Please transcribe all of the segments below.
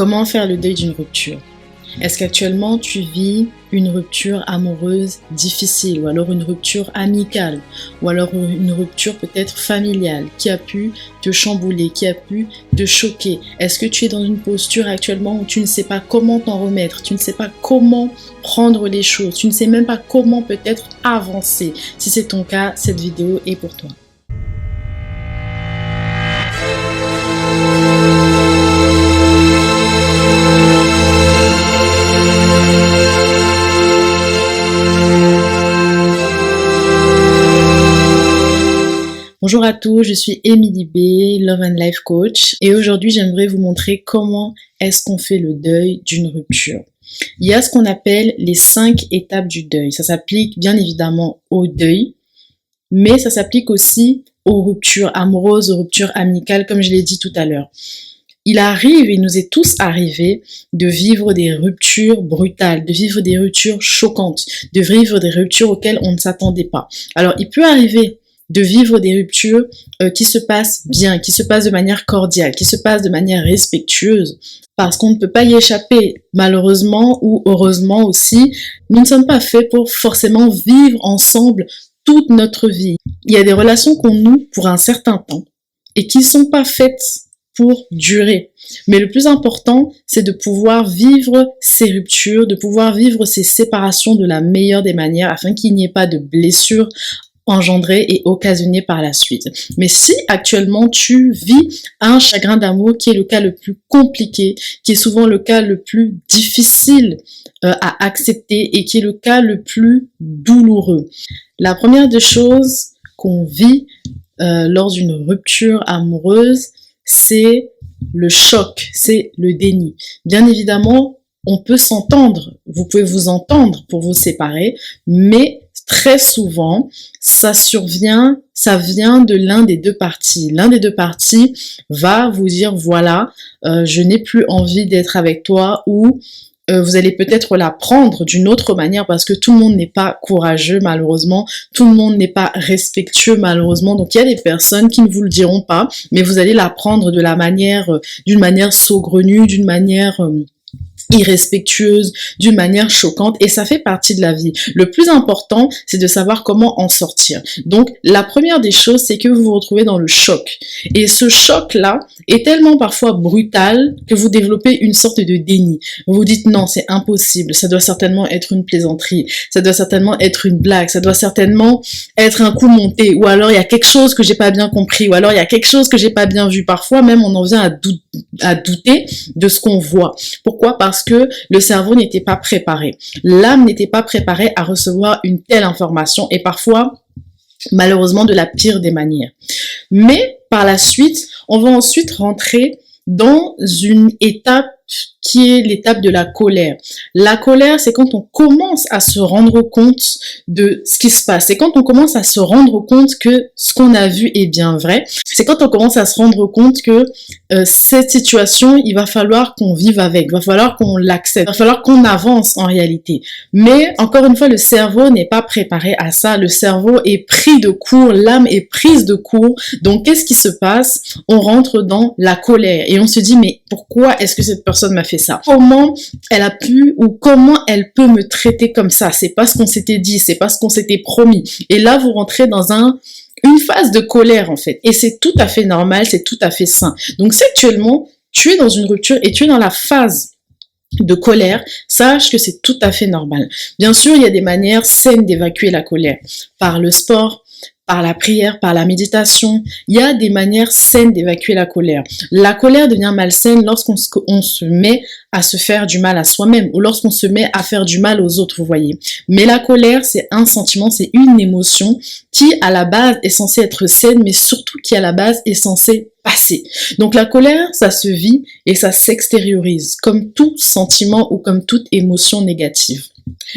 Comment faire le deuil d'une rupture? Est-ce qu'actuellement tu vis une rupture amoureuse difficile, ou alors une rupture amicale, ou alors une rupture peut-être familiale qui a pu te chambouler, qui a pu te choquer? Est-ce que tu es dans une posture actuellement où tu ne sais pas comment t'en remettre, tu ne sais pas comment prendre les choses, tu ne sais même pas comment peut-être avancer? Si c'est ton cas, cette vidéo est pour toi. Bonjour à tous, je suis Emily B, Love and Life Coach, et aujourd'hui j'aimerais vous montrer comment est-ce qu'on fait le deuil d'une rupture. Il y a ce qu'on appelle les 5 étapes du deuil. Ça s'applique bien évidemment au deuil, mais ça s'applique aussi aux ruptures amoureuses, aux ruptures amicales, comme je l'ai dit tout à l'heure. Il nous est tous arrivé de vivre des ruptures brutales, de vivre des ruptures choquantes, de vivre des ruptures auxquelles on ne s'attendait pas. Alors il peut arriver de vivre des ruptures qui se passent bien, qui se passent de manière cordiale, qui se passent de manière respectueuse, parce qu'on ne peut pas y échapper, malheureusement ou heureusement aussi. Nous ne sommes pas faits pour forcément vivre ensemble toute notre vie. Il y a des relations qu'on noue pour un certain temps et qui ne sont pas faites pour durer. Mais le plus important, c'est de pouvoir vivre ces ruptures, de pouvoir vivre ces séparations de la meilleure des manières afin qu'il n'y ait pas de blessures engendré et occasionné par la suite. Mais si actuellement tu vis un chagrin d'amour qui est le cas le plus compliqué, qui est souvent le cas le plus difficile à accepter et qui est le cas le plus douloureux, la première des choses qu'on vit lors d'une rupture amoureuse, c'est le choc, c'est le déni. Bien évidemment, on peut s'entendre, vous pouvez vous entendre pour vous séparer, mais très souvent, ça vient de l'un des deux parties. L'un des deux parties va vous dire, voilà, je n'ai plus envie d'être avec toi, ou vous allez peut-être la prendre d'une autre manière parce que tout le monde n'est pas courageux, malheureusement. Tout le monde n'est pas respectueux, malheureusement. Donc, il y a des personnes qui ne vous le diront pas, mais vous allez la prendre d'une manière saugrenue, d'une manière irrespectueuse, d'une manière choquante, et ça fait partie de la vie. Le plus important, c'est de savoir comment en sortir. Donc, la première des choses, c'est que vous vous retrouvez dans le choc. Et ce choc-là est tellement parfois brutal que vous développez une sorte de déni. Vous vous dites, non, c'est impossible, ça doit certainement être une plaisanterie, ça doit certainement être une blague, ça doit certainement être un coup monté, ou alors il y a quelque chose que j'ai pas bien compris, ou alors il y a quelque chose que j'ai pas bien vu. Parfois, même, on en vient à douter de ce qu'on voit. Pourquoi? Parce que le cerveau n'était pas préparé. L'âme n'était pas préparée à recevoir une telle information et parfois, malheureusement, de la pire des manières. Mais par la suite, on va ensuite rentrer dans une étape qui est l'étape de la colère. La colère, c'est quand on commence à se rendre compte de ce qui se passe. C'est quand on commence à se rendre compte que ce qu'on a vu est bien vrai. C'est quand on commence à se rendre compte que cette situation, il va falloir qu'on vive avec, il va falloir qu'on l'accepte, il va falloir qu'on avance en réalité. Mais encore une fois, le cerveau n'est pas préparé à ça. Le cerveau est pris de court, l'âme est prise de court. Donc, qu'est-ce qui se passe? On rentre dans la colère et on se dit, mais pourquoi est-ce que cette personne m'a fait ça? Comment elle a pu ou comment elle peut me traiter comme ça? C'est pas ce qu'on s'était dit, c'est pas ce qu'on s'était promis. Et là, vous rentrez dans une phase de colère en fait. Et c'est tout à fait normal, c'est tout à fait sain. Donc si actuellement, tu es dans une rupture et tu es dans la phase de colère, sache que c'est tout à fait normal. Bien sûr, il y a des manières saines d'évacuer la colère. Par le sport, par la prière, par la méditation, il y a des manières saines d'évacuer la colère. La colère devient malsaine lorsqu'on se met à se faire du mal à soi-même ou lorsqu'on se met à faire du mal aux autres, vous voyez. Mais la colère, c'est un sentiment, c'est une émotion qui, à la base, est censée être saine, mais surtout qui, à la base, est censée passer. Donc la colère, ça se vit et ça s'extériorise, comme tout sentiment ou comme toute émotion négative.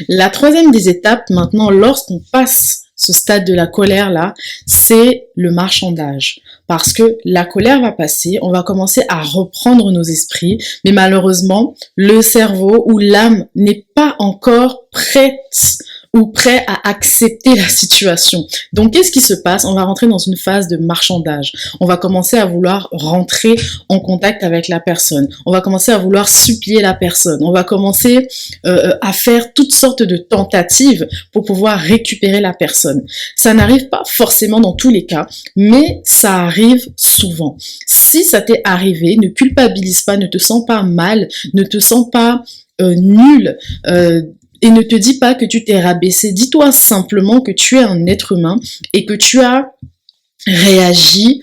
La troisième des étapes, maintenant, lorsqu'on passe ce stade de la colère là, c'est le marchandage. Parce que la colère va passer, on va commencer à reprendre nos esprits, mais malheureusement, le cerveau ou l'âme n'est pas encore prête ou prêt à accepter la situation. Donc, qu'est-ce qui se passe? On va rentrer dans une phase de marchandage. On va commencer à vouloir rentrer en contact avec la personne. On va commencer à vouloir supplier la personne. On va commencer à faire toutes sortes de tentatives pour pouvoir récupérer la personne. Ça n'arrive pas forcément dans tous les cas, mais ça arrive souvent. Si ça t'est arrivé, ne culpabilise pas, ne te sens pas mal, ne te sens pas nul, et ne te dis pas que tu t'es rabaissé. Dis-toi simplement que tu es un être humain et que tu as réagi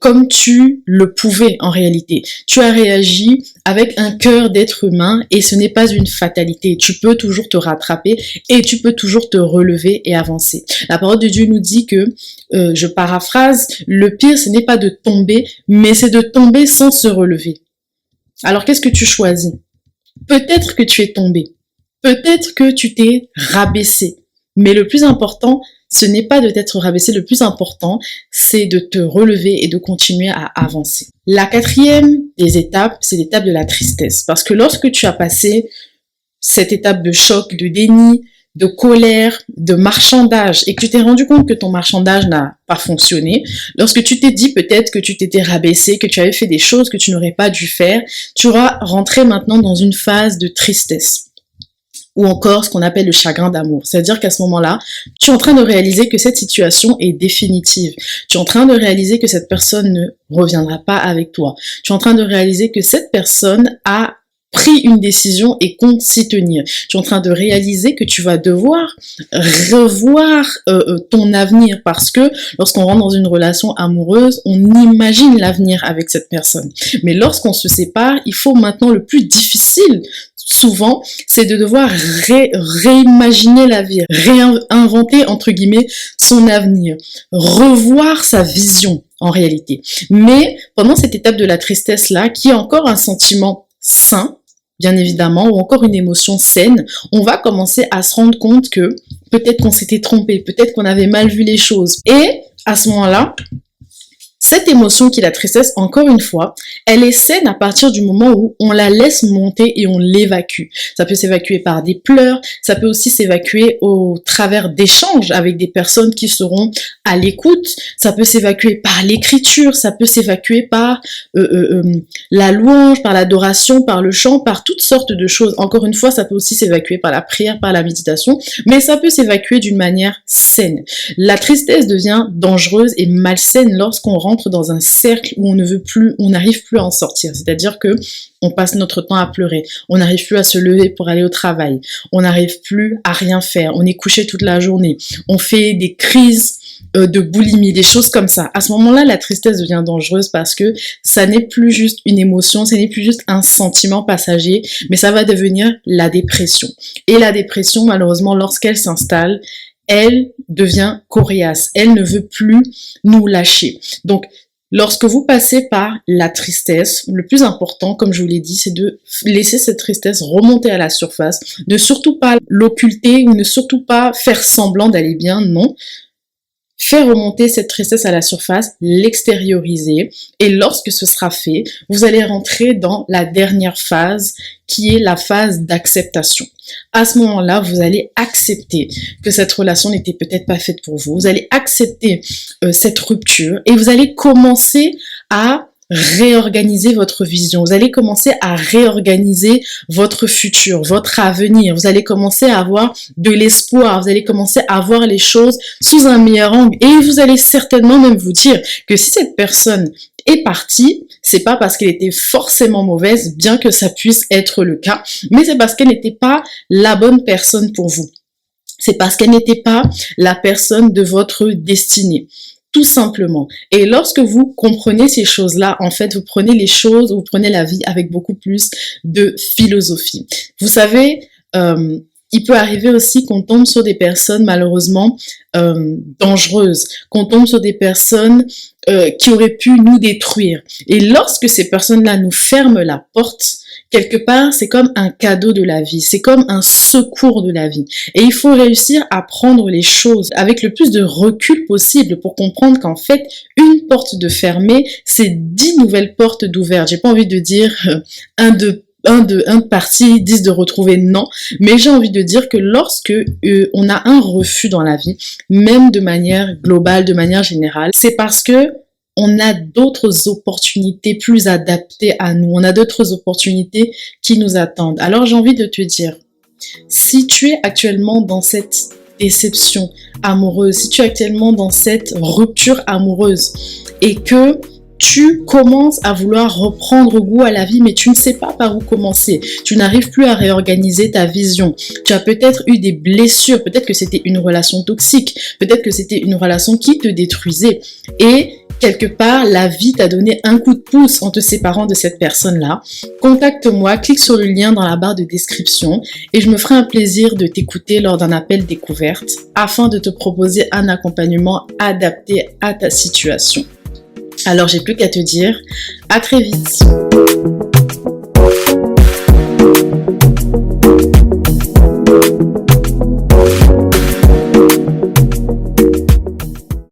comme tu le pouvais en réalité. Tu as réagi avec un cœur d'être humain et ce n'est pas une fatalité. Tu peux toujours te rattraper et tu peux toujours te relever et avancer. La parole de Dieu nous dit que, je paraphrase, le pire ce n'est pas de tomber, mais c'est de tomber sans se relever. Alors qu'est-ce que tu choisis? Peut-être que tu es tombé. Peut-être que tu t'es rabaissé, mais le plus important, ce n'est pas de t'être rabaissé, le plus important, c'est de te relever et de continuer à avancer. La quatrième des étapes, c'est l'étape de la tristesse, parce que lorsque tu as passé cette étape de choc, de déni, de colère, de marchandage, et que tu t'es rendu compte que ton marchandage n'a pas fonctionné, lorsque tu t'es dit peut-être que tu t'étais rabaissé, que tu avais fait des choses que tu n'aurais pas dû faire, tu auras rentré maintenant dans une phase de tristesse. Ou encore ce qu'on appelle le chagrin d'amour. C'est-à-dire qu'à ce moment-là, tu es en train de réaliser que cette situation est définitive. Tu es en train de réaliser que cette personne ne reviendra pas avec toi. Tu es en train de réaliser que cette personne a pris une décision et compte s'y tenir. Tu es en train de réaliser que tu vas devoir revoir ton avenir parce que lorsqu'on rentre dans une relation amoureuse, on imagine l'avenir avec cette personne. Mais lorsqu'on se sépare, il faut maintenant le plus difficile souvent, c'est de devoir réimaginer la vie, réinventer, entre guillemets, son avenir, revoir sa vision, en réalité. Mais, pendant cette étape de la tristesse-là, qui est encore un sentiment sain, bien évidemment, ou encore une émotion saine, on va commencer à se rendre compte que peut-être qu'on s'était trompé, peut-être qu'on avait mal vu les choses. Et, à ce moment-là, cette émotion qui est la tristesse, encore une fois, elle est saine à partir du moment où on la laisse monter et on l'évacue. Ça peut s'évacuer par des pleurs, ça peut aussi s'évacuer au travers d'échanges avec des personnes qui seront à l'écoute, ça peut s'évacuer par l'écriture, ça peut s'évacuer par la louange, par l'adoration, par le chant, par toutes sortes de choses. Encore une fois, ça peut aussi s'évacuer par la prière, par la méditation, mais ça peut s'évacuer d'une manière saine. La tristesse devient dangereuse et malsaine lorsqu'on rentre dans un cercle où on ne veut plus, on n'arrive plus à en sortir. C'est-à-dire que on passe notre temps à pleurer, on n'arrive plus à se lever pour aller au travail, on n'arrive plus à rien faire, on est couché toute la journée, on fait des crises de boulimie, des choses comme ça. À ce moment-là, la tristesse devient dangereuse parce que ça n'est plus juste une émotion, ça n'est plus juste un sentiment passager, mais ça va devenir la dépression. Et la dépression, malheureusement, lorsqu'elle s'installe, elle devient coriace, elle ne veut plus nous lâcher. Donc, lorsque vous passez par la tristesse, le plus important, comme je vous l'ai dit, c'est de laisser cette tristesse remonter à la surface, ne surtout pas l'occulter ou ne surtout pas faire semblant d'aller bien, non. Faire remonter cette tristesse à la surface, l'extérioriser, et lorsque ce sera fait, vous allez rentrer dans la dernière phase, qui est la phase d'acceptation. À ce moment-là, vous allez accepter que cette relation n'était peut-être pas faite pour vous, vous allez accepter cette rupture, et vous allez commencer à réorganiser votre vision, vous allez commencer à réorganiser votre futur, votre avenir, vous allez commencer à avoir de l'espoir, vous allez commencer à voir les choses sous un meilleur angle et vous allez certainement même vous dire que si cette personne est partie, c'est pas parce qu'elle était forcément mauvaise, bien que ça puisse être le cas, mais c'est parce qu'elle n'était pas la bonne personne pour vous. C'est parce qu'elle n'était pas la personne de votre destinée. Tout simplement. Et lorsque vous comprenez ces choses-là, en fait, vous prenez les choses, vous prenez la vie avec beaucoup plus de philosophie. Vous savez, il peut arriver aussi qu'on tombe sur des personnes malheureusement dangereuses, qu'on tombe sur des personnes qui auraient pu nous détruire. Et lorsque ces personnes-là nous ferment la porte, quelque part, c'est comme un cadeau de la vie, c'est comme un secours de la vie. Et il faut réussir à prendre les choses avec le plus de recul possible pour comprendre qu'en fait, une porte de fermée, c'est 10 nouvelles portes d'ouvertes. J'ai pas envie de dire un de 1 de partir, 10 de retrouver, non. Mais j'ai envie de dire que lorsque on a un refus dans la vie, même de manière globale, de manière générale, c'est parce que on a d'autres opportunités plus adaptées à nous. On a d'autres opportunités qui nous attendent. Alors j'ai envie de te dire, si tu es actuellement dans cette déception amoureuse, si tu es actuellement dans cette rupture amoureuse et que tu commences à vouloir reprendre goût à la vie, mais tu ne sais pas par où commencer. Tu n'arrives plus à réorganiser ta vision. Tu as peut-être eu des blessures, peut-être que c'était une relation toxique, peut-être que c'était une relation qui te détruisait. Et quelque part, la vie t'a donné un coup de pouce en te séparant de cette personne-là. Contacte-moi, clique sur le lien dans la barre de description et je me ferai un plaisir de t'écouter lors d'un appel découverte afin de te proposer un accompagnement adapté à ta situation. Alors j'ai plus qu'à te dire, à très vite.